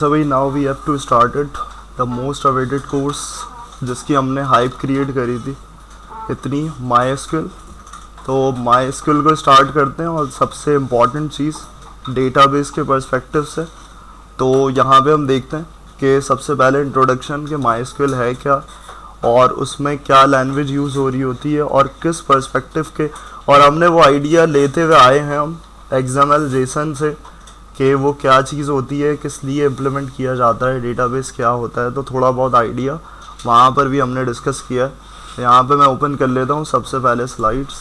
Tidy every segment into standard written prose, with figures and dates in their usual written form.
So भाई now we have to start it the most awaited course जिसकी हमने hype create करी थी इतनी MySQL। तो MySQL को स्टार्ट करते हैं और सबसे इम्पॉर्टेंट चीज़ डेटाबेस के पर्सपेक्टिव से। तो यहाँ पे हम देखते हैं कि सबसे पहले इंट्रोडक्शन के MySQL है क्या और उसमें क्या लैंग्वेज यूज़ हो रही होती है और किस पर्सपेक्टिव के, और हमने वो आइडिया लेते हुए आए हैं हम XML JSON से कि वो क्या चीज़ होती है, किस लिए इम्प्लीमेंट किया जाता है, डेटाबेस क्या होता है। तो थोड़ा बहुत आइडिया वहाँ पर भी हमने डिस्कस किया है। यहाँ पे मैं ओपन कर लेता हूँ सबसे पहले स्लाइड्स।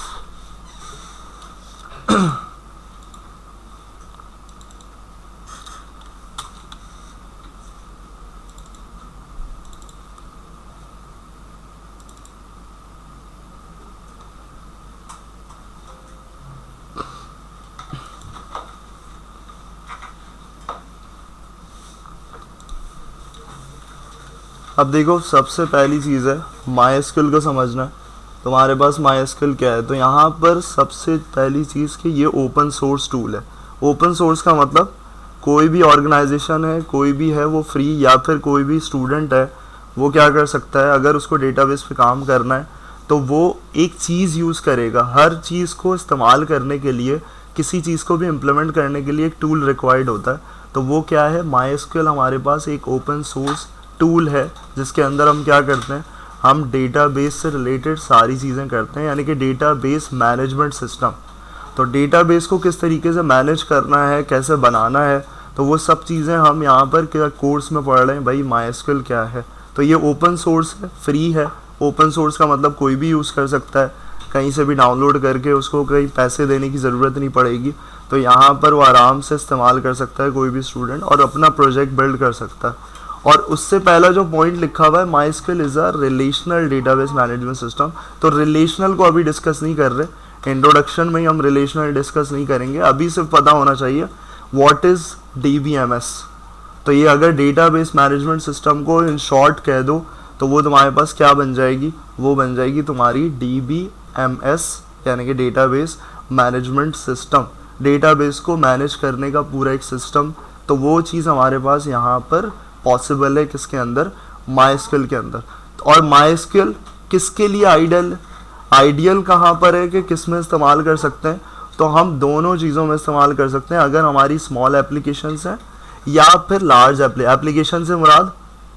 अब देखो सबसे पहली चीज़ है MySQL को समझना है। तुम्हारे पास MySQL क्या है, तो यहाँ पर सबसे पहली चीज़ कि ये ओपन सोर्स टूल है। ओपन सोर्स का मतलब कोई भी ऑर्गेनाइजेशन है, कोई भी है वो फ्री, या फिर कोई भी स्टूडेंट है वो क्या कर सकता है, अगर उसको डेटाबेस पे काम करना है तो वो एक चीज़ यूज़ करेगा। हर चीज़ को इस्तेमाल करने के लिए, किसी चीज़ को भी इम्प्लीमेंट करने के लिए एक टूल रिक्वायर्ड होता है। तो वो क्या है, MySQL हमारे पास एक ओपन सोर्स टूल है जिसके अंदर हम क्या करते हैं, हम डेटाबेस से रिलेटेड सारी चीज़ें करते हैं, यानी कि डेटाबेस मैनेजमेंट सिस्टम। तो डेटाबेस को किस तरीके से मैनेज करना है, कैसे बनाना है, तो वो सब चीज़ें हम यहाँ पर क्या कोर्स में पढ़ रहे हैं। भाई MySQL क्या है, तो ये ओपन सोर्स है, फ्री है। ओपन सोर्स का मतलब कोई भी यूज़ कर सकता है, कहीं से भी डाउनलोड करके, उसको कहीं पैसे देने की ज़रूरत नहीं पड़ेगी। तो यहाँ पर वो आराम से इस्तेमाल कर सकता है कोई भी स्टूडेंट और अपना प्रोजेक्ट बिल्ड कर सकता है। और उससे पहला जो पॉइंट लिखा हुआ है, MySQL is a relational database management system. तो रिलेशनल को अभी डिस्कस नहीं कर रहे, इंट्रोडक्शन में ही हम रिलेशनल डिस्कस नहीं करेंगे। अभी सिर्फ पता होना चाहिए व्हाट इज़ DBMS। तो ये अगर डेटाबेस मैनेजमेंट सिस्टम को इन शॉर्ट कह दो तो वो तुम्हारे पास क्या बन जाएगी, वो बन जाएगी तुम्हारी DBMS, यानी कि डेटाबेस मैनेजमेंट सिस्टम। डेटाबेस को मैनेज करने का पूरा एक सिस्टम। तो वो चीज़ हमारे पास यहाँ पर पॉसिबल है, किसके अंदर, MySQL के अंदर। और MySQL किसके लिए आइडियल, आइडियल कहाँ पर है कि किस में इस्तेमाल कर सकते हैं, तो हम दोनों चीज़ों में इस्तेमाल कर सकते हैं। अगर हमारी स्मॉल एप्लीकेशंस हैं या फिर लार्ज एप्लीकेशन से मुराद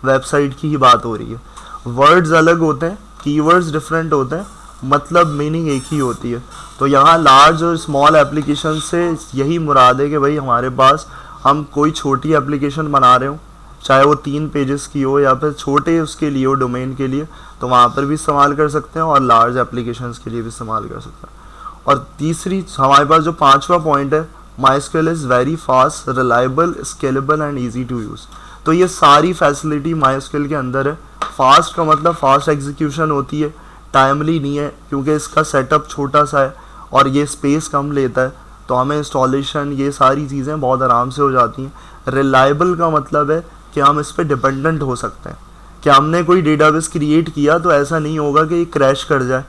वेबसाइट की ही बात हो रही है। वर्ड्स अलग होते हैं, कीवर्ड्स डिफरेंट होते हैं, मतलब मीनिंग एक ही होती है। तो यहाँ लार्ज और स्मॉल एप्लीकेशन से यही मुराद है कि भाई हमारे पास हम कोई छोटी एप्लीकेशन बना रहे हो, चाहे वो 3 पेजेस की हो या फिर छोटे उसके लिए हो, डोमेन के लिए, तो वहाँ पर भी इस्तेमाल कर सकते हैं, और लार्ज एप्लीकेशंस के लिए भी इस्तेमाल कर सकते हैं। और तीसरी हमारे पास जो 5वां पॉइंट है, MySQL is very fast, reliable, scalable and easy to use. तो ये सारी फैसिलिटी MySQL के अंदर है। फास्ट का मतलब फास्ट एग्जीक्यूशन होती है, टाइमली नहीं है क्योंकि इसका सेटअप छोटा सा है और ये स्पेस कम लेता है, तो हमें इंस्टॉलेशन ये सारी चीज़ें बहुत आराम से हो जाती हैं। रिलायबल का मतलब है कि हम इस पर डिपेंडेंट हो सकते हैं, कि हमने कोई डेटाबेस क्रिएट किया तो ऐसा नहीं होगा कि ये क्रैश कर जाए।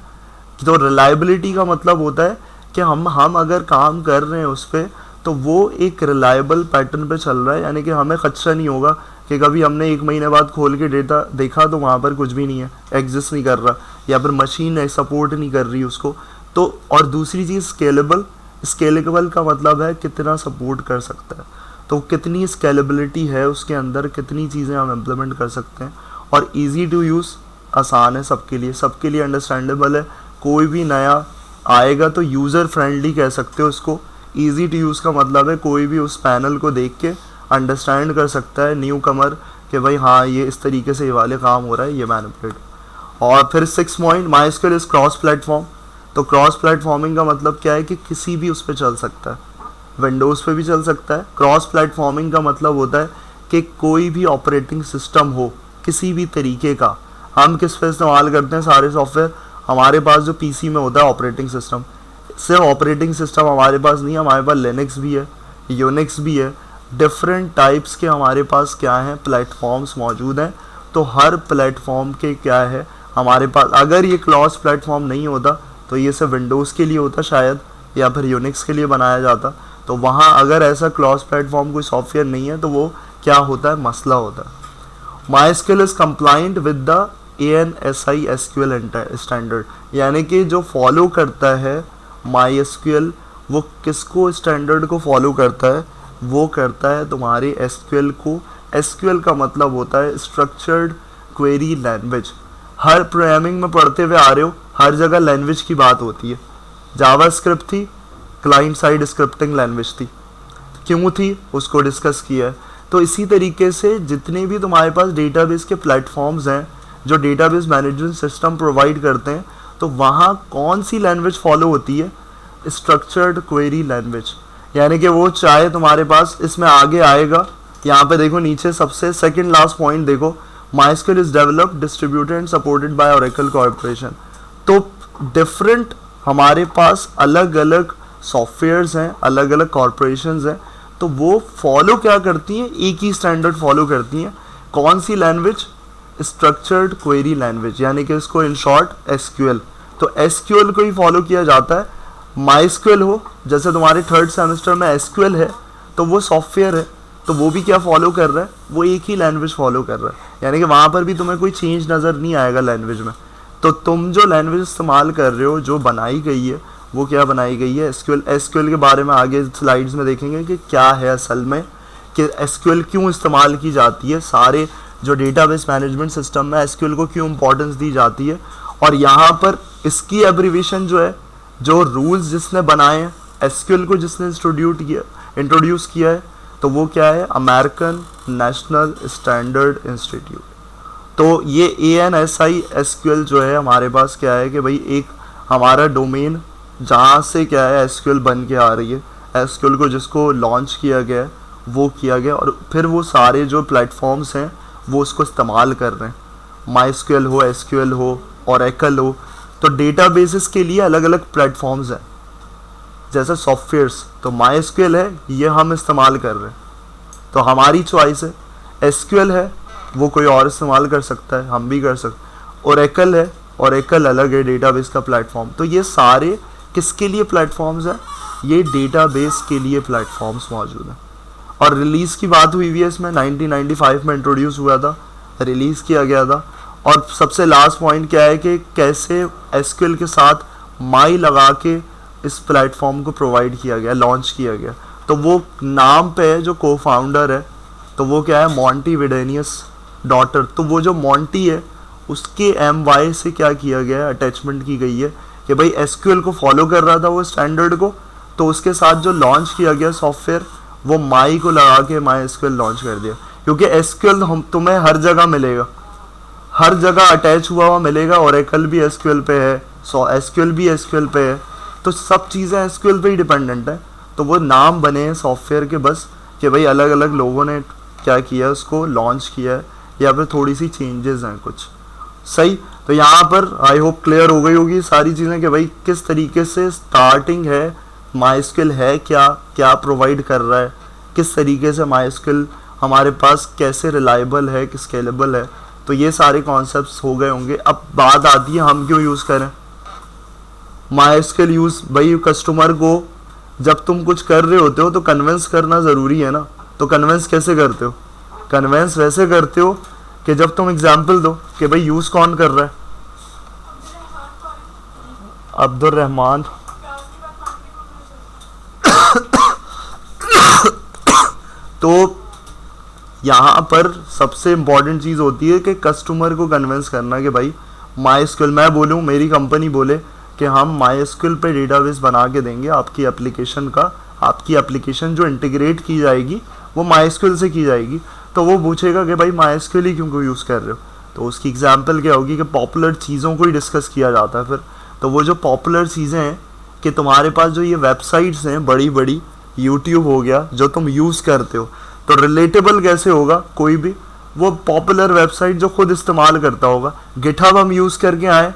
तो रिलायबिलिटी का मतलब होता है कि हम अगर काम कर रहे हैं उस पर तो वो एक रिलायबल पैटर्न पे चल रहा है, यानी कि हमें खदशा नहीं होगा कि कभी हमने 1 महीने बाद खोल के डेटा देखा तो वहाँ पर कुछ भी नहीं है, एग्जिस्ट नहीं कर रहा, या फिर मशीन सपोर्ट नहीं कर रही उसको। तो और दूसरी चीज़ स्केलेबल, स्केलेबल का मतलब है कितना सपोर्ट कर सकता है, तो कितनी स्केलेबिलिटी है उसके अंदर, कितनी चीज़ें हम इम्प्लीमेंट कर सकते हैं। और इजी टू यूज़, आसान है सबके लिए, सबके लिए अंडरस्टैंडेबल है। कोई भी नया आएगा तो यूज़र फ्रेंडली कह सकते हो उसको। इजी टू यूज़ का मतलब है कोई भी उस पैनल को देख के अंडरस्टैंड कर सकता है, न्यू कमर, कि भाई हाँ ये इस तरीके से ये वाले काम हो रहा है, ये मैनिपुलेट। और फिर 6 point, MySQL is cross platform. तो क्रॉस प्लेटफॉर्मिंग का मतलब क्या है कि किसी भी उस पर चल सकता है, विंडोज़ पे भी चल सकता है। क्रॉस प्लेटफॉर्मिंग का मतलब होता है कि कोई भी ऑपरेटिंग सिस्टम हो किसी भी तरीके का, हम किस पे इस्तेमाल करते हैं सारे सॉफ्टवेयर, हमारे पास जो पीसी में होता है ऑपरेटिंग सिस्टम, सिर्फ ऑपरेटिंग सिस्टम हमारे पास नहीं है, हमारे पास लिनक्स भी है, यूनिक्स भी है, डिफरेंट टाइप्स के हमारे पास क्या हैं, प्लेटफॉर्म्स मौजूद हैं। तो हर प्लेटफॉर्म के क्या है हमारे पास, अगर ये क्रॉस प्लेटफॉर्म नहीं होता तो ये सिर्फ विंडोज़ के लिए होता शायद, या फिर यूनिक्स के लिए बनाया जाता। तो वहाँ अगर ऐसा क्रॉस प्लेटफॉर्म कोई सॉफ्टवेयर नहीं है तो वो क्या होता है, मसला होता है। MySQL is compliant with the ANSI SQL standard, यानी कि जो फॉलो करता है MySQL, वो किसको स्टैंडर्ड को फॉलो करता है, वो करता है तुम्हारे SQL को। SQL का मतलब होता है स्ट्रक्चर्ड क्वेरी लैंग्वेज। हर प्रोग्रामिंग में पढ़ते हुए आ रहे हो, हर जगह लैंग्वेज की बात होती है। जावास्क्रिप्ट थी, क्लाइंट साइड स्क्रिप्टिंग लैंग्वेज थी, क्यों थी उसको डिस्कस किया है। तो इसी तरीके से जितने भी तुम्हारे पास डेटाबेस के प्लेटफॉर्म्स हैं जो डेटाबेस मैनेजमेंट सिस्टम प्रोवाइड करते हैं, तो वहाँ कौन सी लैंग्वेज फॉलो होती है, स्ट्रक्चर्ड क्वेरी लैंग्वेज। यानी कि वो चाहे तुम्हारे पास इसमें आगे आएगा, यहाँ पे देखो नीचे सबसे सेकंड लास्ट पॉइंट देखो, MySQL is developed distributed and supported by Oracle corporation. तो डिफरेंट हमारे पास अलग अलग सॉफ्टवेयर्स हैं, अलग अलग कॉर्पोरेशंस हैं, तो वो फॉलो क्या करती हैं, एक ही स्टैंडर्ड फॉलो करती हैं। कौन सी लैंग्वेज, स्ट्रक्चर्ड क्वेरी लैंग्वेज, यानी कि इसको इन शॉर्ट SQL। तो SQL को ही फॉलो किया जाता है। MySQL हो, जैसे तुम्हारे थर्ड सेमेस्टर में SQL है, तो वो सॉफ्टवेयर है, तो वो भी क्या फॉलो कर रहा है, वो एक ही लैंग्वेज फॉलो कर रहा है, यानी कि वहाँ पर भी तुम्हें कोई चेंज नज़र नहीं आएगा लैंग्वेज में। तो तुम जो लैंग्वेज इस्तेमाल कर रहे हो, जो बनाई गई है, वो क्या बनाई गई है, SQL के बारे में आगे स्लाइड्स में देखेंगे कि क्या है असल में, कि SQL क्यों इस्तेमाल की जाती है, सारे जो डेटाबेस मैनेजमेंट सिस्टम में SQL को क्यों इम्पोर्टेंस दी जाती है। और यहाँ पर इसकी एब्रीविएशन जो है, जो रूल्स जिसने बनाए हैं, SQL को जिसने इंट्रोड्यूस किया है, तो वो क्या है, अमेरिकन नेशनल स्टैंडर्ड इंस्टीट्यूट। तो ये ANSI SQL जो है हमारे पास क्या है कि भाई एक हमारा डोमेन जहाँ से क्या है SQL बन के आ रही है, SQL को जिसको लॉन्च किया गया है वो किया गया, और फिर वो सारे जो प्लेटफॉर्म्स हैं वो उसको इस्तेमाल कर रहे हैं। MySQL हो, SQL हो, Oracle हो, तो डेटाबेसेस के लिए अलग अलग प्लेटफॉर्म्स हैं। जैसे सॉफ्टवेयर्स, तो MySQL है, ये हम इस्तेमाल कर रहे हैं, तो हमारी चॉइस है। SQL है, वो कोई और इस्तेमाल कर सकता है, हम भी कर सकते। Oracle है, Oracle अलग है डेटाबेस का प्लेटफॉर्म। तो ये सारे किसके लिए प्लेटफॉर्म्स हैं, ये डेटाबेस के लिए प्लेटफॉर्म्स मौजूद हैं। और रिलीज़ की बात हुई है, इसमें 1995 में इंट्रोड्यूस हुआ था, रिलीज़ किया गया था। और सबसे लास्ट पॉइंट क्या है कि कैसे SQL के साथ माई लगा के इस प्लेटफॉर्म को प्रोवाइड किया गया, लॉन्च किया गया। तो वो नाम पे है जो को फाउंडर है, तो वो क्या है, मॉन्टी विडेनियस डॉटर। तो वो जो मॉन्टी है उसके MY से क्या किया गया है, अटैचमेंट की गई है कि भाई SQL को फॉलो कर रहा था वो स्टैंडर्ड को, तो उसके साथ जो लॉन्च किया गया सॉफ्टवेयर, वो माई को लगा के MySQL लॉन्च कर दिया। क्योंकि SQL हम तुम्हें हर जगह मिलेगा, हर जगह अटैच हुआ हुआ मिलेगा। Oracle भी SQL पे है, SQL भी SQL पे है, तो सब चीज़ें SQL पे ही डिपेंडेंट है। तो वो नाम बने हैं सॉफ्टवेयर के बस, कि भाई अलग अलग लोगों ने क्या किया, उसको लॉन्च किया है, या फिर थोड़ी सी चेंजेस हैं कुछ, सही। तो यहाँ पर आई होप क्लियर हो गई होगी सारी चीज़ें कि भाई किस तरीके से स्टार्टिंग है, MySQL है क्या, क्या प्रोवाइड कर रहा है, किस तरीके से MySQL हमारे पास कैसे रिलायबल है, स्केलेबल है। तो ये सारे कॉन्सेप्ट्स हो गए होंगे। अब बात आती है हम क्यों यूज़ करें MySQL यूज़। भाई कस्टमर को जब तुम कुछ कर रहे होते हो तो कन्विंस करना ज़रूरी है ना। तो कन्विंस कैसे करते हो, कन्विंस वैसे करते हो कि जब तुम एग्जाम्पल दो कि भाई यूज़ कौन कर रहा है, अब्दुल रहमान। तो यहाँ पर सबसे इम्पॉर्टेंट चीज़ होती है कि कस्टमर को कन्विंस करना कि भाई MySQL, मैं बोलूँ, मेरी कंपनी बोले कि हम MySQL पे डेटाबेस बना के देंगे आपकी एप्लीकेशन का, आपकी एप्लीकेशन जो इंटीग्रेट की जाएगी वो MySQL से की जाएगी, तो वो पूछेगा कि भाई MySQL ही क्यों यूज़ कर रहे हो। तो उसकी एग्जांपल क्या होगी कि पॉपुलर चीज़ों को ही डिस्कस किया जाता है फिर। तो वो जो पॉपुलर चीज़ें हैं कि तुम्हारे पास जो ये वेबसाइट्स हैं बड़ी बड़ी, यूट्यूब हो गया, जो तुम यूज़ करते हो, तो रिलेटेबल कैसे होगा, कोई भी वो पॉपुलर वेबसाइट जो खुद इस्तेमाल करता होगा। गिटहब हम यूज़ करके आए,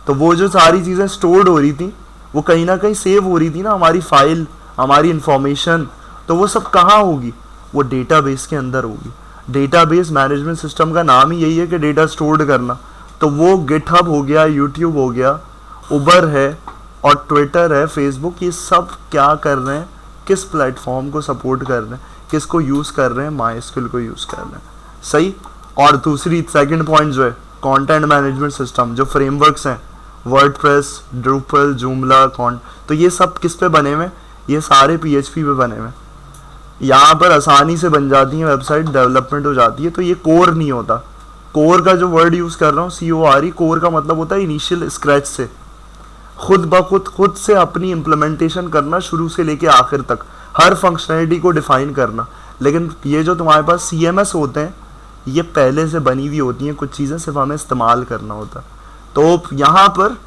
तो वो जो सारी चीज़ें स्टोर्ड हो रही थी वो कहीं ना कहीं सेव हो रही थी ना, हमारी फाइल, हमारी इंफॉर्मेशन, तो वो सब कहाँ होगी, वो डेटाबेस के अंदर होगी। डेटाबेस मैनेजमेंट सिस्टम का नाम ही यही है कि डेटा स्टोर्ड करना। तो वो गिटहब हो गया, यूट्यूब हो गया, उबर है और ट्विटर है, फेसबुक, ये सब क्या कर रहे हैं, किस प्लेटफॉर्म को सपोर्ट कर रहे हैं, किसको यूज़ कर रहे हैं, माइस्क्यूएल को यूज़ कर रहे हैं, सही। और दूसरी सेकंड पॉइंट जो है कंटेंट मैनेजमेंट सिस्टम, जो फ्रेमवर्क्स हैं वर्डप्रेस, ड्रूपल, जूमला, तो ये सब किस पे बने हुए हैं, ये सारे पीएचपी पे बने हुए हैं। यहाँ पर आसानी से बन जाती है वेबसाइट, डेवलपमेंट हो जाती है। तो ये कोर नहीं होता। कोर का जो वर्ड यूज़ कर रहा हूँ CORE, कोर का मतलब होता है इनिशियल स्क्रैच से, खुद से अपनी इम्प्लीमेंटेशन करना, शुरू से लेके आखिर तक हर फंक्शनैलिटी को डिफाइन करना। लेकिन ये जो तुम्हारे पास CMS होते हैं, ये पहले से बनी हुई होती हैं कुछ चीज़ें, सिर्फ हमें इस्तेमाल करना होता है। तो यहाँ पर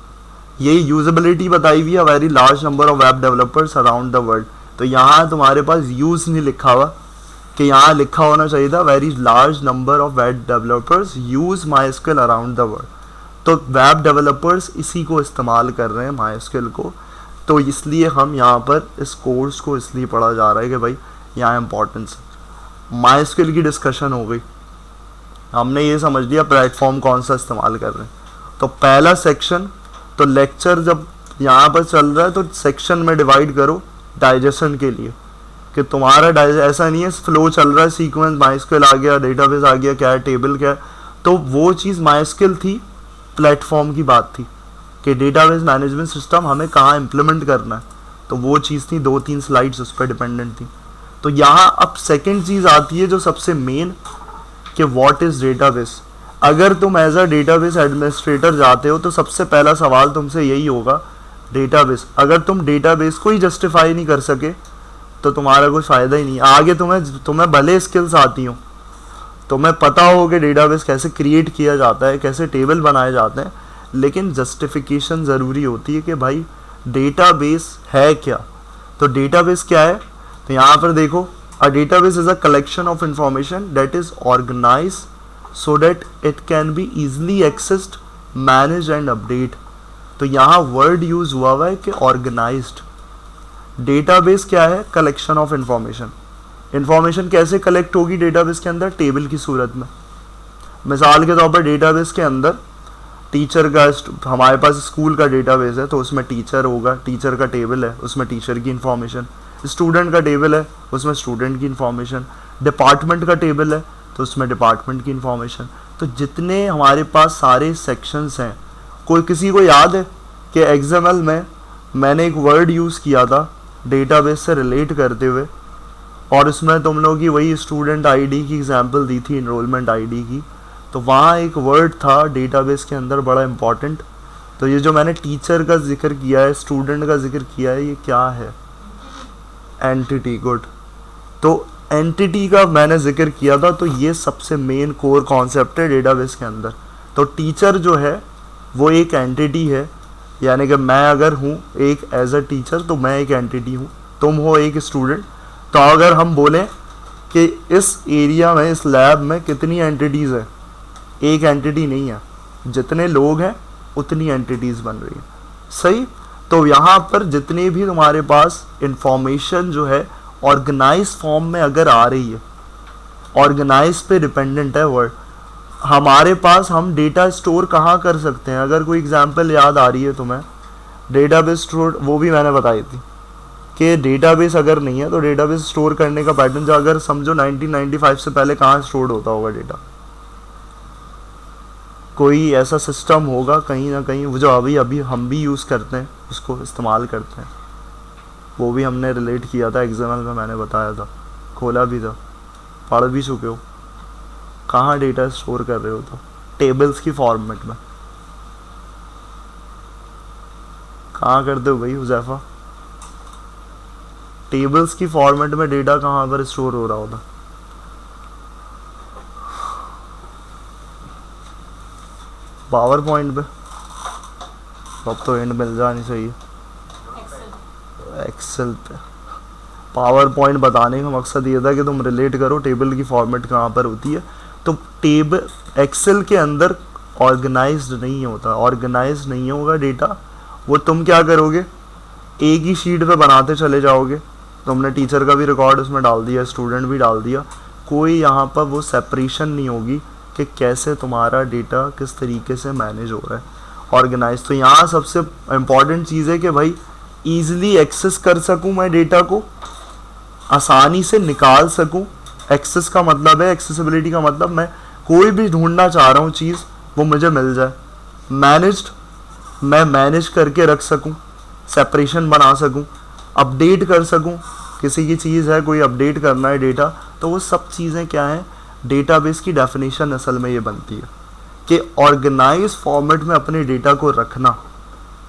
ये यूजेबिलिटी बताई हुई है, very large number of web developers around the world. तो यहाँ तुम्हारे पास यूज़ नहीं लिखा हुआ, कि यहाँ लिखा होना चाहिए था very large number of web developers use MySQL around the world. तो वेब डेवलपर्स इसी को इस्तेमाल कर रहे हैं, माइस्क्यूएल को। तो इसलिए हम यहाँ पर इस कोर्स को इसलिए पढ़ा जा रहा है कि भाई यहाँ इम्पोर्टेंस है। माइस्क्यूएल की डिस्कशन हो गई, हमने ये समझ लिया प्लेटफॉर्म कौन सा इस्तेमाल कर रहे हैं। तो पहला सेक्शन, तो लेक्चर जब यहाँ पर चल रहा है तो सेक्शन में डिवाइड करो डाइजेशन के लिए, कि तुम्हारा ऐसा नहीं है फ्लो चल रहा है, सीक्वेंस माइस्क्यूएल आ गया, डेटाबेस आ गया, क्या है टेबल क्या है। तो वो चीज़ माइस्क्यूएल थी, प्लेटफॉर्म की बात थी कि डेटाबेस मैनेजमेंट सिस्टम हमें कहाँ इम्प्लीमेंट करना है। तो वो चीज़ थी, 2-3 स्लाइड्स उस पर डिपेंडेंट थी। तो यहाँ अब सेकेंड चीज़ आती है जो सबसे मेन, कि व्हाट इज़ डेटाबेस। अगर तुम एज अ डेटाबेस एडमिनिस्ट्रेटर जाते हो तो सबसे पहला सवाल तुमसे यही होगा, डेटाबेस। अगर तुम डेटाबेस को ही जस्टिफाई नहीं कर सके तो तुम्हारा कोई फ़ायदा ही नहीं। आगे तुम्हें भले स्किल्स आती हो, तुम्हें पता हो कि डेटाबेस कैसे क्रिएट किया जाता है, कैसे टेबल बनाए जाते हैं, लेकिन जस्टिफिकेशन ज़रूरी होती है कि भाई डेटाबेस है क्या। तो डेटाबेस क्या है, तो यहाँ पर देखो, a database is a collection of information that is organised so that it can be easily accessed, managed and update। तो यहाँ वर्ड यूज हुआ है कि ऑर्गेनाइज्ड। डेटाबेस क्या है, कलेक्शन ऑफ इंफॉर्मेशन। इंफॉर्मेशन कैसे कलेक्ट होगी डेटाबेस के अंदर, टेबल की सूरत में। मिसाल के तौर पर डेटाबेस के अंदर टीचर का, हमारे पास स्कूल का डेटाबेस है तो उसमें टीचर होगा, टीचर का टेबल है, उसमें टीचर की इंफॉर्मेशन। स्टूडेंट का टेबल है, उसमें स्टूडेंट की इंफॉर्मेशन। डिपार्टमेंट का टेबल है तो उसमें डिपार्टमेंट की इंफॉर्मेशन। तो जितने हमारे पास सारे सेक्शंस हैं, कोई किसी को याद है कि XML में मैंने एक वर्ड यूज़ किया था डेटाबेस से रिलेट करते हुए, और उसमें तुम लोगों की वही स्टूडेंट आईडी की एग्जांपल दी थी, इनरोलमेंट आईडी की। तो वहाँ एक वर्ड था डेटाबेस के अंदर बड़ा इम्पॉर्टेंट। तो ये जो मैंने टीचर का जिक्र किया है, स्टूडेंट का जिक्र किया है, ये क्या है, एंटिटी। गुड। तो एंटिटी का मैंने जिक्र किया था, तो ये सबसे मेन कोर कॉन्सेप्ट है डेटाबेस के अंदर। तो टीचर जो है वो एक एंटिटी है, यानी कि मैं अगर हूँ एक एज अ टीचर तो मैं एक एंटिटी हूँ, तुम हो एक स्टूडेंट। तो अगर हम बोलें कि इस एरिया में, इस लैब में कितनी एंटिटीज़ है, एक एंटिटी नहीं है, जितने लोग हैं उतनी एंटिटीज़ बन रही हैं, सही। तो यहाँ पर जितने भी तुम्हारे पास इंफॉर्मेशन जो है ऑर्गेनाइज फॉर्म में अगर आ रही है, ऑर्गेनाइज पे डिपेंडेंट है वर्ड। हमारे पास हम डेटा स्टोर कहाँ कर सकते हैं, अगर कोई एग्जांपल याद आ रही है तुम्हें, डेटाबेस स्टोर, वो भी मैंने बताई थी कि डेटाबेस अगर नहीं है तो डेटाबेस स्टोर करने का पैटर्न, जो अगर समझो 1995 से पहले कहाँ स्टोर होता होगा डेटा, कोई ऐसा सिस्टम होगा कहीं ना कहीं, वो जो अभी हम भी यूज़ करते हैं, उसको इस्तेमाल करते हैं। वो भी हमने रिलेट किया था XML में, मैंने बताया था, खोला भी था, पढ़ भी चुके हो। कहाँ डेटा स्टोर कर रहे हो, तो टेबल्स की फॉर्मेट में। कहाँ करते हो भाई हुज़ैफा, टेबल्स की फॉर्मेट में डेटा कहाँ पर स्टोर हो रहा होता, पावर पॉइंट पे। अब तो एंड मिल जानी चाहिए, एक्सेल पे। पावर पॉइंट बताने का मकसद ये था कि तुम रिलेट करो टेबल की फॉर्मेट कहाँ पर होती है। तो टेबल एक्सेल के अंदर ऑर्गेनाइज्ड नहीं होता, ऑर्गेनाइज्ड नहीं होगा डेटा। वो तुम क्या करोगे, एक ही शीट पे बनाते चले जाओगे। तुमने टीचर का भी रिकॉर्ड उसमें डाल दिया, स्टूडेंट भी डाल दिया, कोई यहाँ पर वो सेपरेशन नहीं होगी कि कैसे तुम्हारा डेटा किस तरीके से मैनेज हो रहा है, ऑर्गेनाइज। तो यहाँ सबसे इम्पॉर्टेंट चीज़ है कि भाई ईज़िली एक्सेस कर सकूँ मैं डेटा को। आसानी से निकाल सकूं। एक्सेस का मतलब है, एक्सेसिबिलिटी का मतलब मैं कोई भी ढूंढना चाह रहा हूँ चीज़ वो मुझे मिल जाए। मैनेज्ड, मैं मैनेज करके रख सकूं, सेपरेशन बना सकूं, अपडेट कर सकूं। किसी की चीज़ है, कोई अपडेट करना है डेटा, तो वो सब चीज़ें क्या हैं, डेटाबेस की डेफिनेशन असल में ये बनती है कि ऑर्गेनाइज फॉर्मेट में अपने डेटा को रखना।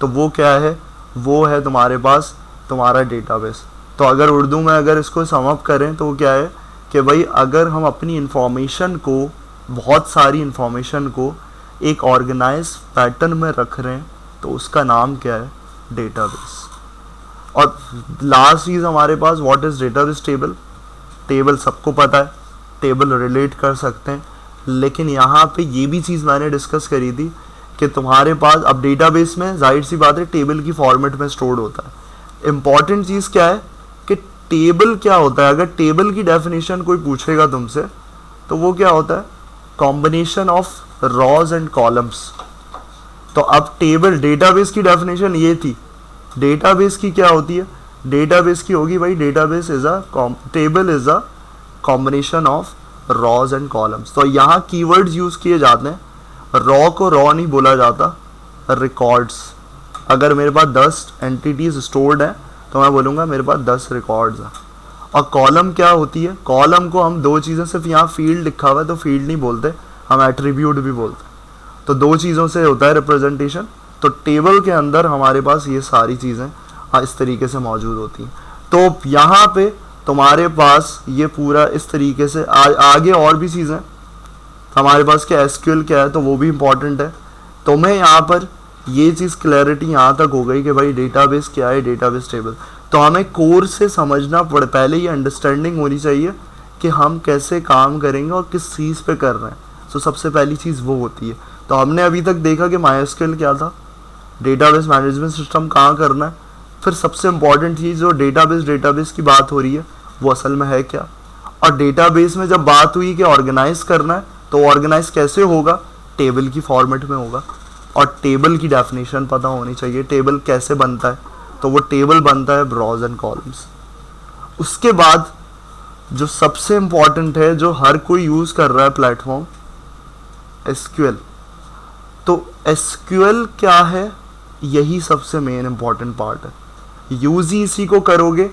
तो वो क्या है, वो है तुम्हारे पास तुम्हारा डेटाबेस। तो अगर उर्दू में अगर इसको सम अप करें तो वो क्या है कि भाई अगर हम अपनी इंफॉर्मेशन को, बहुत सारी इंफॉर्मेशन को एक ऑर्गेनाइज पैटर्न में रख रहे हैं तो उसका नाम क्या है, डेटाबेस। और लास्ट चीज़ हमारे पास, what is database? Table. Table सबको पता है, टेबल रिलेट कर सकते हैं, लेकिन यहाँ पे ये भी चीज़ मैंने डिस्कस करी थी कि तुम्हारे पास अब डेटाबेस में जाहिर सी बात है टेबल की फॉर्मेट में स्टोर्ड होता है। इम्पॉर्टेंट चीज़ क्या है कि टेबल क्या होता है, अगर टेबल की डेफिनेशन कोई पूछेगा तुमसे तो वो क्या होता है, combination of rows and columns. तो अब टेबल, डेटाबेस की डेफिनेशन ये थी, डेटाबेस की क्या होती है, डेटाबेस की होगी भाई, database is a, table is a combination of rows and columns. तो यहाँ कीवर्ड्स यूज किए जाते हैं, रॉ को रॉ नहीं बोला जाता, रिकॉर्ड्स। अगर मेरे पास 10 एंटिटीज स्टोर्ड है तो मैं बोलूँगा मेरे पास 10 रिकॉर्ड्स हैं। और कॉलम क्या होती है, कॉलम को हम दो चीज़ें, सिर्फ यहाँ फील्ड लिखा हुआ है तो फील्ड नहीं बोलते, हम एट्रीब्यूट भी बोलते हैं। तो दो चीज़ों से होता है रिप्रेजेंटेशन। तो टेबल के अंदर हमारे पास ये सारी चीज़ें इस तरीके से मौजूद होती हैं। तो यहाँ पे तुम्हारे पास ये पूरा इस तरीके से आगे और भी चीज़ें हमारे पास, क्या एसक्यूएल क्या है, तो वो भी इम्पॉर्टेंट है। तो मैं यहाँ पर ये चीज़ क्लैरिटी यहाँ तक हो गई कि भाई डेटाबेस क्या है, डेटाबेस टेबल। तो हमें कोर से समझना पड़े, पहले ये अंडरस्टैंडिंग होनी चाहिए कि हम कैसे काम करेंगे और किस चीज़ पे कर रहे हैं। तो सबसे पहली चीज़ वो होती है। तो हमने अभी तक देखा कि माइस्क्यूएल क्या था, डेटाबेस मैनेजमेंट सिस्टम कहाँ करना है, फिर सबसे इम्पॉर्टेंट चीज़ जो डेटाबेस की बात हो रही है वो असल में है क्या, और डेटाबेस में जब बात हुई कि ऑर्गेनाइज करना है तो ऑर्गेनाइज कैसे होगा, टेबल की फॉर्मेट में होगा। और टेबल की डेफिनेशन पता होनी चाहिए, टेबल कैसे बनता है, तो वो टेबल बनता है रॉज एंड कॉलम्स। उसके बाद जो सबसे इम्पॉर्टेंट है, जो हर कोई यूज़ कर रहा है प्लेटफॉर्म, एसक्यूएल। तो एसक्यूएल क्या है, यही सबसे मेन इम्पॉर्टेंट पार्ट है। यूज ही इसी को करोगे,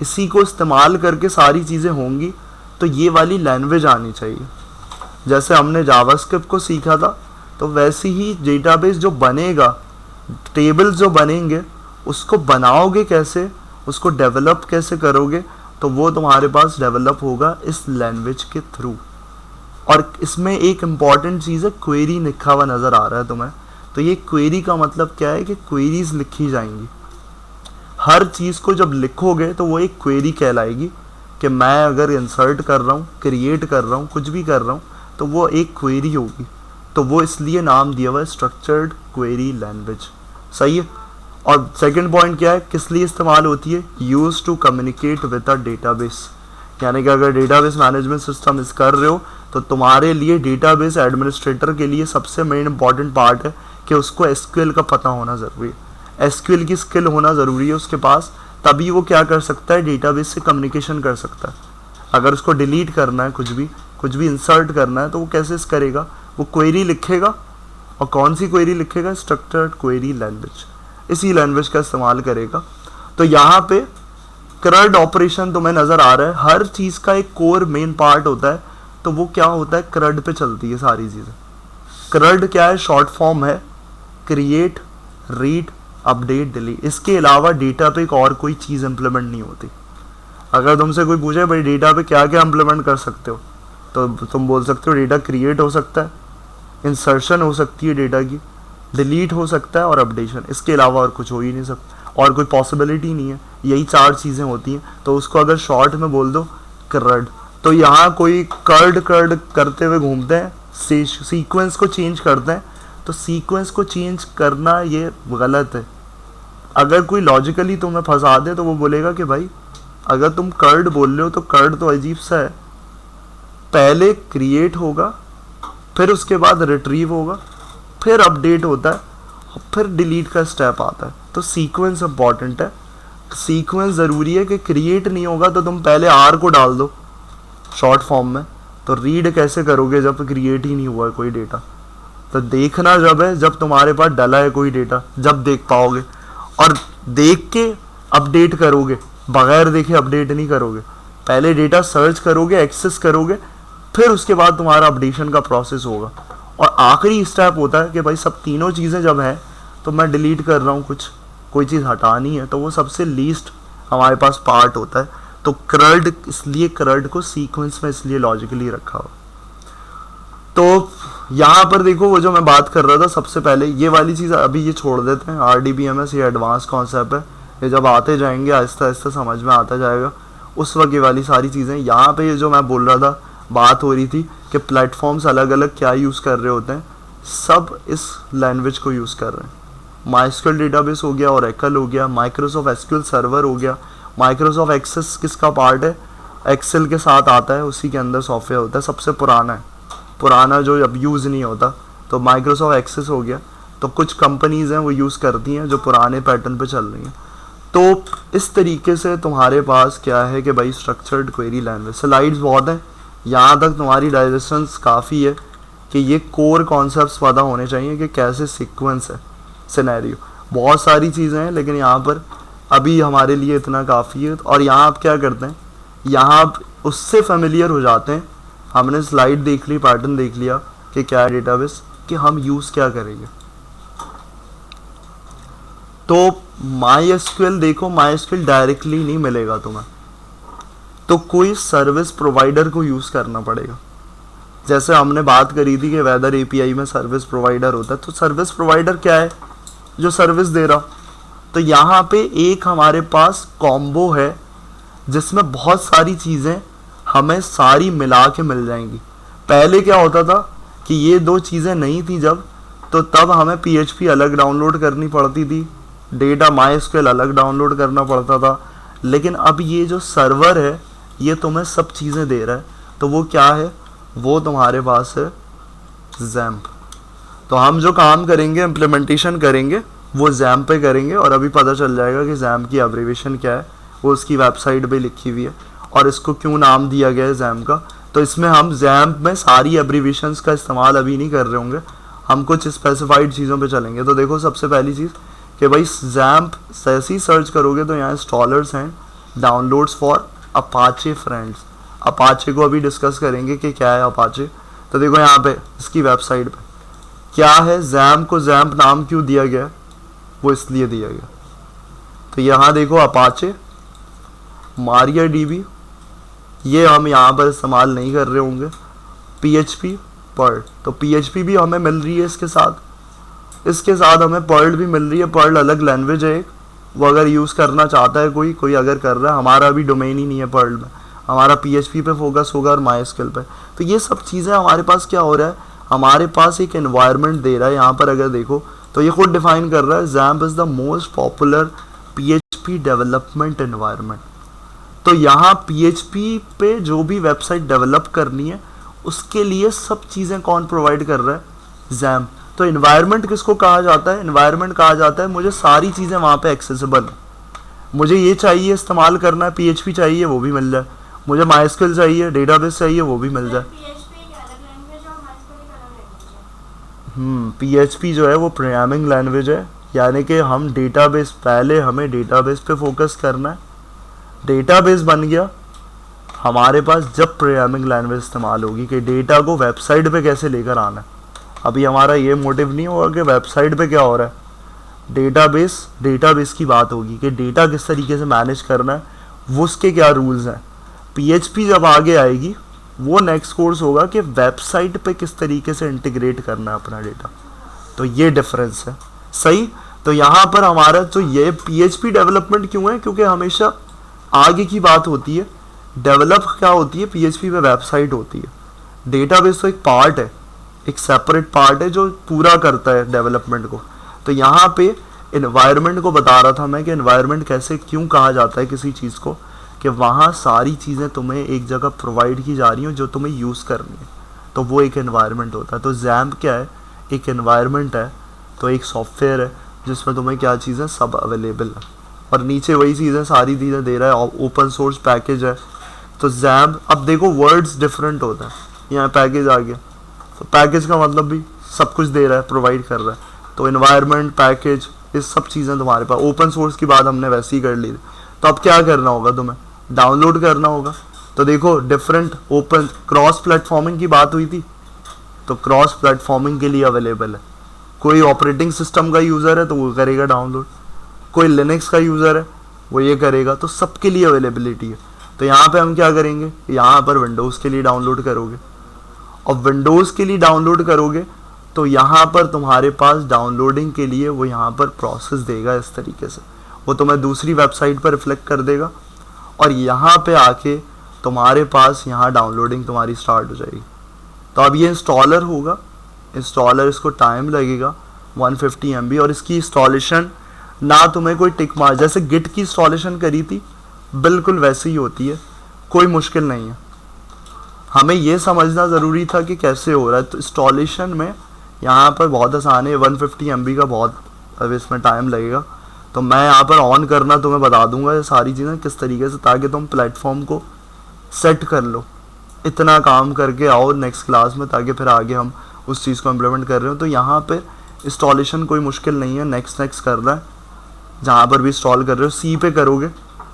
इसी को इस्तेमाल करके सारी चीज़ें होंगी। तो ये वाली लैंग्वेज आनी चाहिए। जैसे हमने जावास्क्रिप्ट को सीखा था, तो वैसे ही डेटाबेस जो बनेगा, टेबल्स जो बनेंगे, उसको बनाओगे कैसे, उसको डेवलप कैसे करोगे, तो वो तुम्हारे पास डेवलप होगा इस लैंग्वेज के थ्रू। और इसमें एक इम्पॉर्टेंट चीज़ है, क्वेरी लिखा हुआ नज़र आ रहा है तुम्हें। तो ये क्वेरी का मतलब क्या है कि क्वेरीज लिखी जाएंगी। हर चीज़ को जब लिखोगे तो वो एक क्वेरी कहलाएगी कि मैं अगर इंसर्ट कर रहा हूँ, क्रिएट कर रहा हूँ, कुछ भी कर रहा हूँ, तो वो एक क्वेरी होगी। तो वो इसलिए नाम दिया हुआ है स्ट्रक्चर्ड क्वेरी लैंग्वेज। सही है। और सेकंड पॉइंट क्या है, किस लिए इस्तेमाल होती है, use to communicate with a database. यानी कि अगर डेटाबेस मैनेजमेंट सिस्टम इस कर रहे हो तो तुम्हारे लिए, डेटाबेस एडमिनिस्ट्रेटर के लिए सबसे मेन इंपॉर्टेंट पार्ट है कि उसको एसक्यूएल का पता होना ज़रूरी है, एसक्यूएल की स्किल होना ज़रूरी है उसके पास। तभी वो क्या कर सकता है, डेटाबेस से कम्युनिकेशन कर सकता है। अगर उसको डिलीट करना है, कुछ भी इंसर्ट करना है, तो वो कैसे करेगा, वो क्वेरी लिखेगा। और कौन सी क्वेरी लिखेगा, स्ट्रक्चर्ड क्वेरी लैंग्वेज, इसी लैंग्वेज का इस्तेमाल करेगा। तो यहाँ पे क्रड ऑपरेशन तुम्हें नज़र आ रहा है, हर चीज़ का एक कोर मेन पार्ट होता है। तो वो क्या होता है, क्रड पे चलती है सारी चीज़ें। क्रड क्या है, शॉर्ट फॉर्म है क्रिएट, रीड, अपडेट, डिलीट। इसके अलावा डेटा पे एक और कोई चीज़ इंप्लीमेंट नहीं होती। अगर तुमसे कोई पूछे भाई डेटा पे क्या क्या इंप्लीमेंट कर सकते हो, तो तुम बोल सकते हो डेटा क्रिएट हो सकता है, इंसर्शन हो सकती है डेटा की, डिलीट हो सकता है और अपडेशन। इसके अलावा और कुछ हो ही नहीं सकता, और कोई पॉसिबिलिटी नहीं है। यही 4 चीज़ें होती हैं। तो उसको अगर शॉर्ट में बोल दो क्रड। तो यहाँ कोई कर्ड करते हुए घूमते हैं, सीक्वेंस को चेंज करते हैं। तो सीक्वेंस को चेंज करना ये गलत है। अगर कोई लॉजिकली तुम्हें फंसा दे तो वो बोलेगा कि भाई अगर तुम कर्ड बोल रहे हो तो कर्ड तो अजीब सा है, पहले क्रिएट होगा, फिर उसके बाद रिट्रीव होगा, फिर अपडेट होता है और फिर डिलीट का स्टेप आता है। तो सीक्वेंस इंपॉर्टेंट है। सीक्वेंस ज़रूरी है कि क्रिएट नहीं होगा तो तुम पहले आर को डाल दो शॉर्ट फॉर्म में, तो रीड कैसे करोगे जब क्रिएट ही नहीं हुआ है कोई डेटा। तो देखना जब है जब तुम्हारे पास डला है कोई डेटा, जब देख पाओगे, और देख के अपडेट करोगे, बगैर देखे अपडेट नहीं करोगे। पहले डेटा सर्च करोगे, एक्सेस करोगे, फिर उसके बाद तुम्हारा अपडेशन का प्रोसेस होगा। और आखिरी स्टेप होता है कि भाई सब तीनों चीज़ें जब हैं तो मैं डिलीट कर रहा हूँ, कुछ कोई चीज़ हटानी है, तो वो सबसे लीस्ट हमारे पास पार्ट होता है। तो क्रड, इसलिए क्रड को सीक्वेंस में इसलिए लॉजिकली रखा हो। तो यहाँ पर देखो वो जो मैं बात कर रहा था सबसे पहले, ये वाली चीज़ अभी ये छोड़ देते हैं। RDBMS ये एडवांस कॉन्सेप्ट है, ये जब आते जाएंगे आहिस्ता आहिस्ता समझ में आता जाएगा, उस वक्त ये वाली सारी चीज़ें। यहाँ पे ये जो मैं बोल रहा था, बात हो रही थी कि प्लेटफॉर्म्स अलग अलग क्या यूज़ कर रहे होते हैं, सब इस लैंग्वेज को यूज़ कर रहे हैं। MySQL डेटाबेस हो गया, Oracle हो गया, माइक्रोसॉफ्ट SQL सर्वर हो गया। माइक्रोसॉफ्ट एक्सेस किसका पार्ट है? एक्सेल के साथ आता है, उसी के अंदर सॉफ्टवेयर होता है, सबसे पुराना है, पुराना जो अब यूज़ नहीं होता। तो माइक्रोसॉफ्ट एक्सेस हो गया। तो कुछ कंपनीज़ हैं वो यूज़ करती हैं जो पुराने पैटर्न पे चल रही हैं। तो इस तरीके से तुम्हारे पास क्या है कि भाई स्ट्रक्चर्ड क्वेरी लैंग्वेज, स्लाइड्स बहुत हैं, यहाँ तक तुम्हारी डाइजेशंस काफ़ी है कि ये कोर कॉन्सेप्ट्स पता होने चाहिए कि कैसे सीक्वेंस है, सिनेरियो, बहुत सारी चीज़ें हैं, लेकिन यहाँ पर अभी हमारे लिए इतना काफ़ी है। और यहाँ आप क्या करते हैं, यहाँ आप उससे फेमिलियर हो जाते हैं, हमने स्लाइड देख ली, पैटर्न देख लिया कि क्या है डेटाबेस, कि हम यूज़ क्या करेंगे। तो MySQL देखो, MySQL डायरेक्टली नहीं मिलेगा तुम्हें, तो कोई सर्विस प्रोवाइडर को यूज़ करना पड़ेगा। जैसे हमने बात करी थी कि वेदर API में सर्विस प्रोवाइडर होता है, तो सर्विस प्रोवाइडर क्या है? जो सर्विस दे रहा। तो यहाँ पे एक हमारे पास कॉम्बो है जिसमें बहुत सारी चीज़ें हमें सारी मिला के मिल जाएंगी। पहले क्या होता था कि ये दो चीज़ें नहीं थी जब, तो तब हमें PHP अलग डाउनलोड करनी पड़ती थी, डेटा MySQL अलग डाउनलोड करना पड़ता था। लेकिन अब ये जो सर्वर है ये तुम्हें सब चीज़ें दे रहा है, तो वो क्या है? वो तुम्हारे पास है XAMPP। तो हम जो काम करेंगे, इम्प्लीमेंटेशन करेंगे, वो XAMPP पे करेंगे, और अभी पता चल जाएगा कि XAMPP की एब्रीविएशन क्या है, वो उसकी वेबसाइट पे लिखी हुई है, और इसको क्यों नाम दिया गया है XAMPP का। तो इसमें हम XAMPP में सारी एब्रीविएशंस का इस्तेमाल अभी नहीं कर रहे होंगे, हम कुछ स्पेसिफाइड चीज़ों पे चलेंगे। तो देखो सबसे पहली चीज़ कि भाई XAMPP जैसे ही सर्च करोगे तो यहाँ इंस्टॉलर्स हैं, downloads for Apache friends. Apache को अभी डिस्कस करेंगे कि क्या है अपाचे। तो देखो यहाँ पे इसकी वेबसाइट पे क्या है, XAMPP को XAMPP नाम क्यों दिया गया? वो इसलिए दिया गया। तो यहाँ देखो अपाचे, MariaDB, ये हम यहाँ पर इस्तेमाल नहीं कर रहे होंगे। PHP, पर्ल, तो PHP भी हमें मिल रही है इसके साथ हमें पर्ल भी मिल रही है। पर्ल अलग लैंग्वेज है एक, वो अगर यूज़ करना चाहता है कोई अगर कर रहा है, हमारा अभी डोमेन ही नहीं है पर्ल में, हमारा PHP पे फोकस होगा और MySQL पे। तो ये सब चीज़ें हमारे पास क्या हो रहा है, हमारे पास एक एनवायरनमेंट दे रहा है। यहाँ पर अगर देखो तो ये खुद डिफाइन कर रहा है, XAMPP is the most popular PHP development environment. तो यहाँ PHP पे जो भी वेबसाइट डेवलप करनी है उसके लिए सब चीज़ें कौन प्रोवाइड कर रहा है? XAMPP। तो एनवायरनमेंट किसको कहा जाता है? एनवायरनमेंट कहा जाता है मुझे सारी चीज़ें वहाँ पे एक्सेसिबल, मुझे ये चाहिए इस्तेमाल करना है, PHP चाहिए वो भी मिल जाए, मुझे MySQL चाहिए, डेटाबेस चाहिए वो भी मिल जाए। PHP जो है वो प्रोग्रामिंग लैंग्वेज है, यानी कि हम डेटाबेस, पहले हमें डेटाबेस पे फोकस करना है, डेटाबेस बन गया हमारे पास, जब प्रोग्रामिंग लैंग्वेज इस्तेमाल होगी कि डेटा को वेबसाइट पे कैसे लेकर आना है। अभी हमारा ये मोटिव नहीं होगा कि वेबसाइट पे क्या हो रहा है, डेटाबेस की बात होगी कि डेटा किस तरीके से मैनेज करना है, वो उसके क्या रूल्स हैं। PHP जब आगे आएगी वो नेक्स्ट कोर्स होगा कि वेबसाइट पे किस तरीके से इंटीग्रेट करना है अपना डेटा। तो ये डिफरेंस है, सही। तो यहाँ पर हमारा जो ये PHP डेवलपमेंट क्यों है, क्योंकि हमेशा आगे की बात होती है, डेवलप क्या होती है, PHP पे वेबसाइट होती है। डेटाबेस तो एक पार्ट है, एक सेपरेट पार्ट है जो पूरा करता है डेवलपमेंट को। तो यहाँ पे एनवायरनमेंट को बता रहा था मैं कि एनवायरनमेंट कैसे, क्यों कहा जाता है किसी चीज़ को, कि वहाँ सारी चीज़ें तुम्हें एक जगह प्रोवाइड की जा रही हैं जो तुम्हें यूज़ करनी है, तो वो एक एनवायरनमेंट होता है। तो XAMPP क्या है, एक एनवायरनमेंट है, तो एक सॉफ्टवेयर है जिसमें तुम्हें क्या चीज़ें सब अवेलेबल है। और नीचे वही चीज़ें सारी चीज़ें दे रहा है, ओपन सोर्स पैकेज है। तो जैम्प, अब देखो वर्ड्स डिफरेंट होता है, यहाँ पैकेज आ गया, तो पैकेज का मतलब भी सब कुछ दे रहा है, प्रोवाइड कर रहा है। तो इन्वायरमेंट पैकेज, ये सब चीज़ें तुम्हारे पास, ओपन सोर्स की बात हमने वैसे ही कर ली थी। तो अब क्या करना होगा, तुम्हें डाउनलोड करना होगा। तो देखो डिफरेंट ओपन क्रॉस प्लेटफॉर्मिंग की बात हुई थी, तो क्रॉस प्लेटफॉर्मिंग के लिए अवेलेबल है। कोई ऑपरेटिंग सिस्टम का यूज़र है तो वो करेगा डाउनलोड, कोई लिनक्स का यूज़र है वो ये करेगा, तो सबके लिए अवेलेबिलिटी है। तो यहाँ पे हम क्या करेंगे, यहाँ पर विंडोज़ के लिए डाउनलोड करोगे, और विंडोज़ के लिए डाउनलोड करोगे तो यहाँ पर तुम्हारे पास डाउनलोडिंग के लिए वो यहाँ पर प्रोसेस देगा इस तरीके से, वो तुम्हें दूसरी वेबसाइट पर रिफ्लेक्ट कर देगा, और यहाँ पे आके तुम्हारे पास यहाँ डाउनलोडिंग तुम्हारी स्टार्ट हो जाएगी। तो अब ये इंस्टॉलर होगा, इंस्टॉलर इसको टाइम लगेगा 150 MB, और इसकी इंस्टॉलेशन ना तुम्हें कोई टिक मार, जैसे गिट की इंस्टॉलेशन करी थी बिल्कुल वैसे ही होती है, कोई मुश्किल नहीं है। हमें ये समझना ज़रूरी था कि कैसे हो रहा है। तो इंस्टॉलेशन में यहाँ पर बहुत आसान है, 150 MB का बहुत अब इसमें टाइम लगेगा। तो मैं यहाँ पर ऑन करना तुम्हें बता दूंगा ये सारी चीज़ें किस तरीके से, ताकि तुम प्लेटफॉर्म को सेट कर लो। इतना काम करके आओ नेक्स्ट क्लास में, ताकि फिर आगे हम उस चीज़ को इम्प्लीमेंट कर रहे हो। तो यहाँ पे इंस्टॉलेशन कोई मुश्किल नहीं है, नेक्स्ट करना है। जहाँ पर भी इंस्टॉल कर रहे हो सी पे करोगे,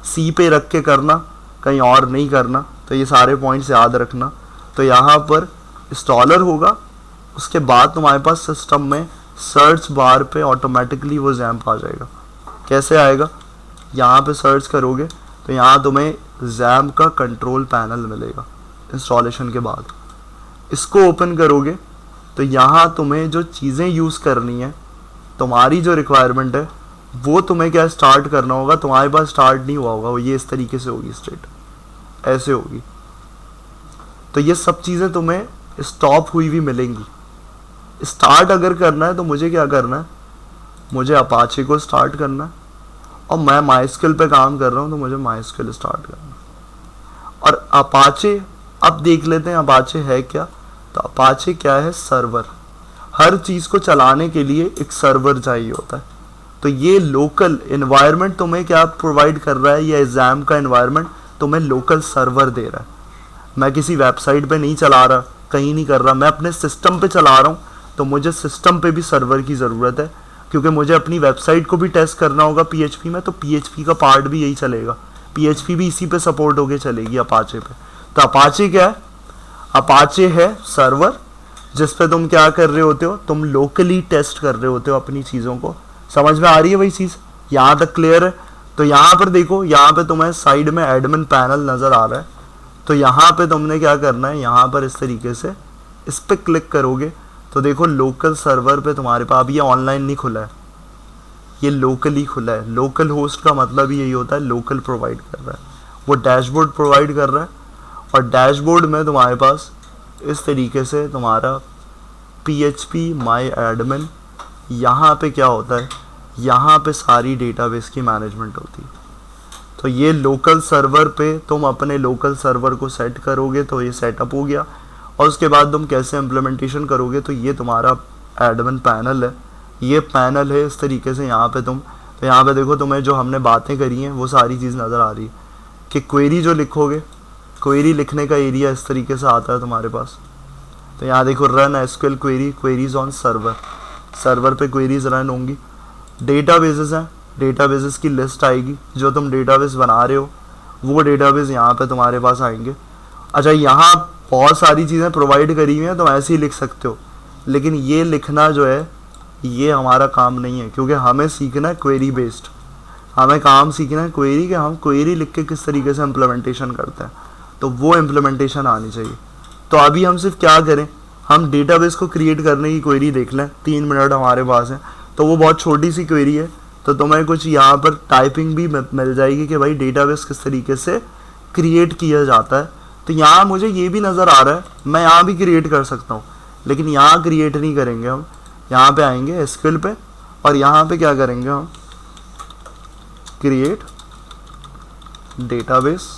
सी पे रख के करना, कहीं और नहीं करना। तो ये सारे पॉइंट्स याद रखना। तो यहाँ पर इंस्टॉलर होगा, उसके बाद तुम्हारे पास सिस्टम में सर्च बार पे ऑटोमेटिकली वो जैम्प आ जाएगा। कैसे आएगा, यहाँ पे सर्च करोगे तो यहाँ तुम्हें जैम्प का कंट्रोल पैनल मिलेगा इंस्टॉलेशन के बाद। इसको ओपन करोगे तो यहाँ तुम्हें जो चीज़ें यूज़ करनी है, तुम्हारी जो रिक्वायरमेंट है वो तुम्हें क्या स्टार्ट करना होगा। तुम्हारे पास स्टार्ट नहीं हुआ होगा, वो ये इस तरीके से होगी, स्ट्रेट ऐसे होगी। तो ये सब चीज़ें तुम्हें स्टॉप हुई हुई मिलेंगी। स्टार्ट अगर करना है तो मुझे क्या करना है, मुझे अपाचे को स्टार्ट करना है, और मैं माइस्किल पे काम कर रहा हूँ तो मुझे माइस्किल स्टार्ट करना है। और अपाचे, अब देख लेते हैं अपाचे है क्या। तो अपाचे क्या है, सर्वर। हर चीज़ को चलाने के लिए एक सर्वर चाहिए होता है। तो ये लोकल इन्वायरमेंट तुम्हें क्या प्रोवाइड कर रहा है, ये एग्ज़ाम का इन्वायरमेंट तुम्हें लोकल सर्वर दे रहा है। मैं किसी वेबसाइट पे नहीं चला रहा, कहीं नहीं कर रहा, मैं अपने सिस्टम पे चला रहा हूँ। तो मुझे सिस्टम पे भी सर्वर की ज़रूरत है, क्योंकि मुझे अपनी वेबसाइट को भी टेस्ट करना होगा PHP में। तो PHP का पार्ट भी यही चलेगा, PHP भी इसी पे सपोर्ट होके चलेगी अपाचे पे। तो अपाचे क्या है, अपाचे है सर्वर, जिस पे तुम क्या कर रहे होते हो, तुम लोकली टेस्ट कर रहे होते हो अपनी चीज़ों को। समझ में आ रही है वही चीज़, यहाँ तक क्लियर है। तो यहाँ पर देखो, यहाँ पे तुम्हें साइड में एडमिन पैनल नज़र आ रहा है। तो यहाँ पे तुमने क्या करना है, यहाँ पर इस तरीके से इस पर क्लिक करोगे तो देखो लोकल सर्वर पे तुम्हारे पास, अब ये ऑनलाइन नहीं खुला है, ये लोकली खुला है। लोकल होस्ट का मतलब ही यही होता है, लोकल प्रोवाइड कर रहा है, वो डैशबोर्ड प्रोवाइड कर रहा है। और डैशबोर्ड में तुम्हारे पास इस तरीके से तुम्हारा PHP माई एडमिन, यहाँ पे क्या होता है, यहाँ पे सारी डेटाबेस की मैनेजमेंट होती है। तो ये लोकल सर्वर पे तुम अपने लोकल सर्वर को सेट करोगे तो ये सेटअप हो गया। और उसके बाद तुम कैसे इम्प्लीमेंटेशन करोगे, तो ये तुम्हारा एडमिन पैनल है, ये पैनल है इस तरीके से। यहाँ पे तुम, तो यहाँ पे देखो तुम्हें जो हमने बातें करी हैं वो सारी चीज़ नज़र आ रही है कि क्वेरी जो लिखोगे, क्वेरी लिखने का एरिया इस तरीके से आता है तुम्हारे पास। तो यहाँ देखो run SQL query, queries on server, server पे क्वेरीज रन होंगी। डेटाबेसेस हैं, डेटाबेसेस की लिस्ट आएगी, जो तुम डेटाबेस बना रहे हो वो डेटाबेस यहाँ पे तुम्हारे पास आएंगे। अच्छा, यहाँ बहुत सारी चीज़ें प्रोवाइड करी हुई हैं, तुम ऐसे ही लिख सकते हो, लेकिन ये लिखना जो है ये हमारा काम नहीं है, क्योंकि हमें सीखना है क्वेरी बेस्ड, हमें काम सीखना है क्वेरी के, हम क्वेरी लिख के किस तरीके से इम्प्लीमेंटेशन करते हैं, तो वो इम्प्लीमेंटेशन आनी चाहिए। तो अभी हम सिर्फ क्या करें, हम डेटाबेस को क्रिएट करने की क्वेरी देख लें, 3 मिनट हमारे पास है। तो वो बहुत छोटी सी क्वेरी है, तो तुम्हें कुछ यहाँ पर टाइपिंग भी मिल जाएगी कि भाई डेटाबेस किस तरीके से क्रिएट किया जाता है। तो यहाँ मुझे ये भी नज़र आ रहा है, मैं यहाँ भी क्रिएट कर सकता हूँ, लेकिन यहाँ क्रिएट नहीं करेंगे हम। यहाँ पे आएंगे SQL पे, और यहाँ पे क्या करेंगे हम, क्रिएट डेटाबेस,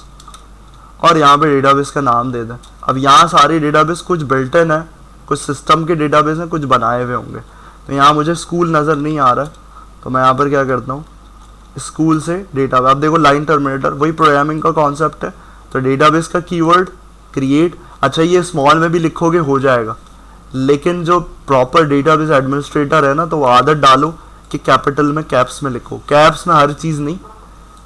और यहाँ पे डेटाबेस का नाम दे दें। अब यहाँ सारे डेटाबेस कुछ बिल्ट इन है, कुछ सिस्टम के डेटाबेस हैं, कुछ बनाए हुए होंगे। तो यहाँ मुझे स्कूल नज़र नहीं आ रहा है, तो मैं यहाँ पर क्या करता हूँ, स्कूल से डेटा। अब देखो लाइन टर्मिनेटर वही प्रोग्रामिंग का कॉन्सेप्ट है। तो डेटाबेस का कीवर्ड क्रिएट, अच्छा ये स्मॉल में भी लिखोगे हो जाएगा, लेकिन जो प्रॉपर डेटाबेस एडमिनिस्ट्रेटर है ना, तो वो आदत डालो कि कैपिटल में कैप्स में लिखो। कैप्स में हर चीज़ नहीं,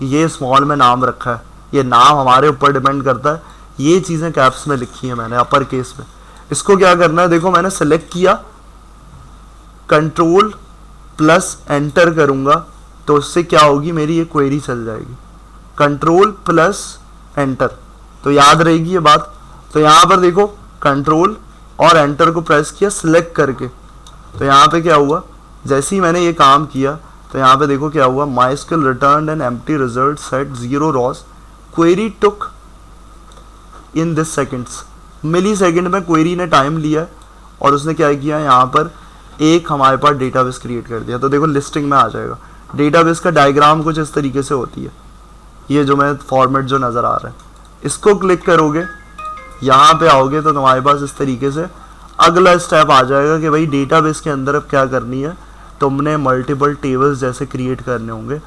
ये स्मॉल में नाम रखा है, ये नाम हमारे ऊपर डिपेंड करता है। ये चीज़ें कैप्स में लिखी है मैंने अपर केस में। इसको क्या करना है, देखो मैंने सेलेक्ट किया, कंट्रोल प्लस एंटर करूँगा तो उससे क्या होगी, मेरी ये क्वेरी चल जाएगी। कंट्रोल प्लस एंटर, तो याद रहेगी ये बात। तो यहाँ पर देखो कंट्रोल और एंटर को प्रेस किया सिलेक्ट करके, तो यहाँ पे क्या हुआ, जैसे ही मैंने ये काम किया तो यहाँ पे देखो क्या हुआ, MySQL return an empty result set 0 rows, query took in this seconds, millisecond में क्वेरी ने टाइम लिया और उसने क्या किया, यहाँ पर एक हमारे पास डेटाबेस क्रिएट कर दिया। तो देखो लिस्टिंग में आ जाएगा। डेटाबेस का डायग्राम कुछ इस तरीके से होती है, ये जो मैं फॉर्मेट जो नज़र आ रहा है, इसको क्लिक करोगे, यहाँ पे आओगे तो तुम्हारे पास इस तरीके से अगला स्टेप आ जाएगा कि भाई डेटाबेस के अंदर अब क्या करनी है, तुमने मल्टीपल टेबल्स जैसे क्रिएट करने होंगे।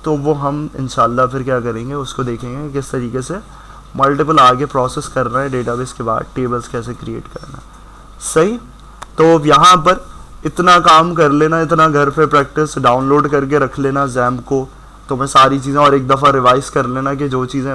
तो वो हम इंशाल्लाह फिर क्या करेंगे, उसको देखेंगे किस तरीके से मल्टीपल आगे प्रोसेस करना है डेटाबेस के बाद, टेबल्स कैसे क्रिएट करना है। सही, तो यहाँ पर इतना काम कर लेना, इतना घर पे प्रैक्टिस डाउनलोड करके रख लेना जैम्प को, तो मैं सारी चीज़ें और एक दफ़ा रिवाइज कर लेना कि जो चीज़ें